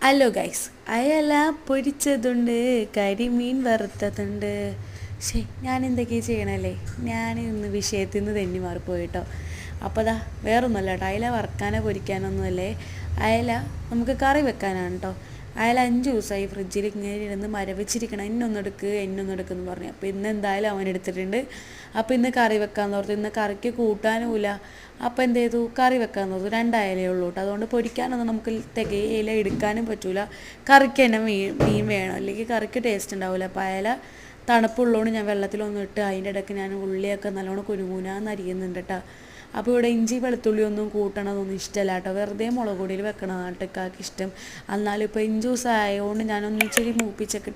Hello guys, അയല പൊരിച്ചതുണ്ട്, കരിമീൻ വറുത്തതുണ്ട്. ഞാൻ എന്തൊക്കെയാണ് ചെയ്യണല്ലേ, ഞാൻ ഇന്ന് വിഷയത്തിൽ നിന്ന് തെന്നി മാറിപ്പോയി കേട്ടോ. അപ്പോൾ അതാ വേറൊന്നുമല്ല കേട്ടോ, അയല വറുക്കാനോ പൊരിക്കാനൊന്നുമല്ലേ, അയല നമുക്ക് കറി വെക്കാനാണ് കേട്ടോ. അയാൾ 5 ദിവസമായി ഫ്രിഡ്ജിൽ ഇങ്ങനെ ഇരുന്ന് മരവിച്ചിരിക്കണം, എന്നൊന്നെടുക്കുന്നു പറഞ്ഞു. അപ്പോൾ ഇന്ന് എന്തായാലും അവൻ എടുത്തിട്ടുണ്ട്. അപ്പോൾ ഇന്ന് കറി വെക്കാമെന്ന് ഓർത്തു. ഇന്ന് കറിക്ക് കൂട്ടാനുമില്ല. അപ്പോൾ എന്ത് ചെയ്തു, കറി വെക്കാമെന്ന് ഓർത്തു. 2 അയലയേ ഉള്ളൂ കേട്ടോ. അതുകൊണ്ട് പൊരിക്കാനൊന്നും നമുക്ക് തികയില, എടുക്കാനും പറ്റില്ല. കറിക്ക് തന്നെ മീൻ വേണം, അല്ലെങ്കിൽ കറിക്ക് ടേസ്റ്റ് ഉണ്ടാവില്ല. അപ്പോൾ അയല തണുപ്പുള്ളതുകൊണ്ട് ഞാൻ വെള്ളത്തിലൊന്നും ഇട്ട് അതിൻ്റെ ഇടയ്ക്ക് ഞാൻ ഉള്ളിയൊക്കെ നല്ലോണം കുനുകുനാന്ന് അരിയുന്നുണ്ട് കേട്ടോ. അപ്പോൾ ഇവിടെ ഇഞ്ചി വെളുത്തുള്ളി ഒന്നും കൂട്ടണമെന്നൊന്നും ഇഷ്ടമല്ല കേട്ടോ, വെറുതെ മുളക് പൊടിയിൽ വെക്കണതാണ് കേട്ടൊക്കെ ഇഷ്ടം. എന്നാലും ഇപ്പോൾ 5 ദിവസം ആയതുകൊണ്ട് ഞാനൊന്ന് ഇച്ചിരി മൂപ്പിച്ചൊക്കെ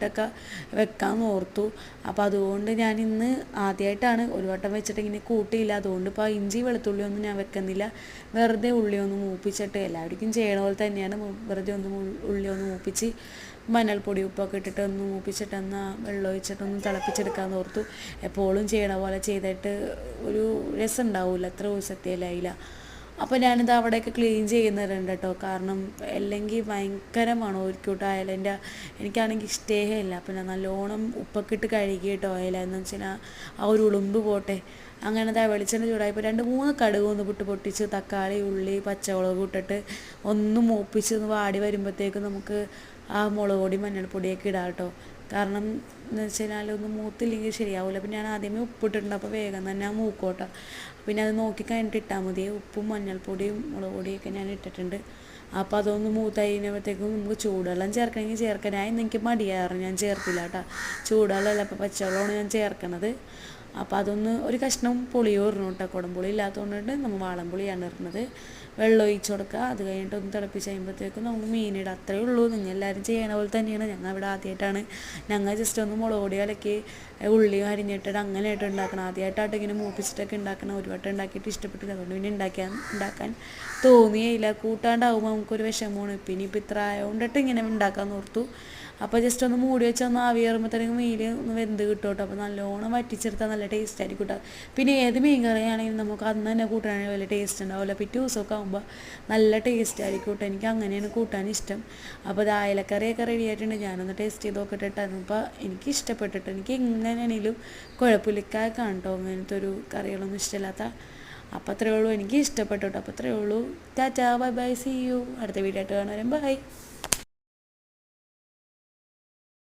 വെക്കാമെന്ന് ഓർത്തു. അപ്പോൾ അതുകൊണ്ട് ഞാൻ ഇന്ന് ആദ്യമായിട്ടാണ് ഒരു വട്ടം വെച്ചിട്ട് ഇങ്ങനെ കൂട്ടിയില്ല. അതുകൊണ്ട് ഇപ്പോൾ ഇഞ്ചി വെളുത്തുള്ളി ഒന്നും ഞാൻ വെക്കുന്നില്ല, വെറുതെ ഉള്ളി ഒന്ന് മൂപ്പിച്ചിട്ട് എല്ലാവർക്കും ചെയ്യണ പോലെ തന്നെയാണ്. വെറുതെ ഉള്ളി ഒന്ന് മൂപ്പിച്ച് മഞ്ഞൾപ്പൊടി ഉപ്പൊക്കെ ഇട്ടിട്ട് ഒന്ന് മൂപ്പിച്ചിട്ടൊന്ന് വെള്ളം ഒഴിച്ചിട്ടൊന്ന് തിളപ്പിച്ചെടുക്കാമെന്ന് ഓർത്തു. എപ്പോഴും ചെയ്യണ പോലെ ചെയ്തിട്ട് ഒരു രസം ഉണ്ടാവില്ല, എത്ര ദിവസത്തേലായില്ല. അപ്പോൾ ഞാനിത് അവിടെയൊക്കെ ക്ലീൻ ചെയ്യുന്നവരുണ്ട് കേട്ടോ. കാരണം അല്ലെങ്കിൽ ഭയങ്കര മണം ഒരുക്കൂട്ടോ അയലൻ്റെ. എനിക്കാണെങ്കിൽ ഇഷ്ടമേ ഇല്ല. അപ്പോൾ ഞാൻ നല്ലോണം ഉപ്പൊക്കെ ഇട്ട് കഴുകി കേട്ടോ അയല, എന്ന് വെച്ചാൽ ആ ഒരു ഉളുമ്പ് പോട്ടെ. അങ്ങനത്തെ വെളിച്ചെണ്ണ ചൂടായപ്പോൾ 2-3 കടുക് ഒന്ന് പൊട്ടിച്ച് തക്കാളി, ഉള്ളി, പച്ചമുളക് ഇട്ടിട്ട് ഒന്ന് മൂപ്പിച്ച് ഒന്ന് വാടി വരുമ്പോഴത്തേക്കും നമുക്ക് ആ മുളക് പൊടി മഞ്ഞൾപ്പൊടിയൊക്കെ ഇടാം കേട്ടോ. കാരണം എന്ന് വെച്ച് കഴിഞ്ഞാൽ ഒന്ന് മൂത്തില്ലെങ്കിൽ ശരിയാവില്ല. അപ്പം ഞാൻ ആദ്യമേ ഉപ്പിട്ടിട്ടുണ്ട്, അപ്പോൾ വേഗം തന്നെ ആ മൂക്കോട്ടോ. പിന്നെ അത് നോക്കി കഴിഞ്ഞിട്ട് ഇട്ടാൽ മതി. ഉപ്പും മഞ്ഞൾപ്പൊടിയും മുളക് പൊടിയൊക്കെ ഞാൻ ഇട്ടിട്ടുണ്ട്. അപ്പോൾ അതൊന്ന് മൂത്തതിനപ്പോഴത്തേക്കും നമുക്ക് ചൂടുവെള്ളം ചേർക്കണമെങ്കിൽ ചേർക്കാൻ. എനിക്ക് മടിയായിരുന്നു, ഞാൻ ചേർത്തില്ല കേട്ടോ. ചൂടുവെള്ളമല്ല, അപ്പോൾ പച്ചവെള്ളമാണ് ഞാൻ ചേർക്കണത്. അപ്പോൾ അതൊന്ന് ഒരു കഷ്ണം പുളിയോ ഇടണം കേട്ടോ. കുടംപുളി ഇല്ലാത്തതുകൊണ്ടിട്ട് നമ്മൾ വാളംപുളിയാണ് ഇടുന്നത്. വെള്ളം ഒഴിച്ച് കൊടുക്കുക. അത് കഴിഞ്ഞിട്ട് ഒന്ന് തിളപ്പിച്ച് കഴിയുമ്പോഴത്തേക്കും നമുക്ക് മീനിടുക. അത്രയേ ഉള്ളൂ. നിങ്ങൾ എല്ലാവരും ചെയ്യണ പോലെ തന്നെയാണ്. ഞങ്ങൾ ഇവിടെ ആദ്യമായിട്ടാണ്, ഞങ്ങൾ ജസ്റ്റ് ഒന്ന് മുളക് പൊടി കലക്കി ഉള്ളിയും അരിഞ്ഞിട്ടിട്ട് അങ്ങനെയായിട്ട് ഉണ്ടാക്കണം. ആദ്യമായിട്ടായിട്ട് ഇങ്ങനെ മൂപ്പിച്ചിട്ടൊക്കെ ഉണ്ടാക്കണം. ഒരു വട്ടം ഉണ്ടാക്കിയിട്ട് ഇഷ്ടപ്പെട്ടില്ല, അതുകൊണ്ട് പിന്നെ ഉണ്ടാക്കാൻ തോന്നിയില്ല. കൂട്ടാണ്ടാവുമ്പോൾ നമുക്കൊരു വിഷമമാണ്. പിന്നെ ഇപ്പോൾ ഇത്ര ആയതുകൊണ്ടിട്ട് ഇങ്ങനെ ഉണ്ടാക്കാമെന്ന് ഓർത്തു. അപ്പോൾ ജസ്റ്റ് ഒന്ന് മൂടി വെച്ചാൽ ഒന്ന് ആവി കയറുമ്പോഴത്തേക്കും മീൻ ഒന്ന് വെന്ത് കിട്ടും കേട്ടോ. അപ്പോൾ നല്ലോണം വറ്റിച്ചെടുത്താൽ നല്ല ടേസ്റ്റ് ആയിരിക്കും കേട്ടോ. പിന്നെ ഏത് മീൻ കറിയാണെങ്കിലും നമുക്ക് അന്ന് തന്നെ കൂട്ടാനാണെങ്കിൽ വലിയ ടേസ്റ്റ് ഉണ്ടാവില്ല. പിറ്റേ ദിവസമൊക്കെ ആകുമ്പോൾ നല്ല ടേസ്റ്റ് ആയിരിക്കും കേട്ടോ. എനിക്ക് അങ്ങനെയാണ് കൂട്ടാൻ ഇഷ്ടം. അപ്പോൾ അത് അയലക്കറിയൊക്കെ റെഡി ആയിട്ടുണ്ട്. ഞാനൊന്ന് ടേസ്റ്റ് ചെയ്ത് നോക്കിയിട്ടായിരുന്നു. അപ്പോൾ എനിക്ക് ഇഷ്ടപ്പെട്ടിട്ട്, എനിക്ക് എങ്ങനെയാണെങ്കിലും കുഴപ്പമില്ല കേട്ടോ. അങ്ങനത്തെ ഒരു കറികളൊന്നും ഇഷ്ടമില്ലാത്ത. അപ്പോൾ അത്രയേ ഉള്ളൂ, എനിക്ക് ഇഷ്ടപ്പെട്ടു കേട്ടോ. അപ്പോൾ അത്രയേ ഉള്ളൂ. Tata, bye bye, see you. അടുത്ത വീഡിയോ ആയിട്ട് കാണുവരും, ബൈ.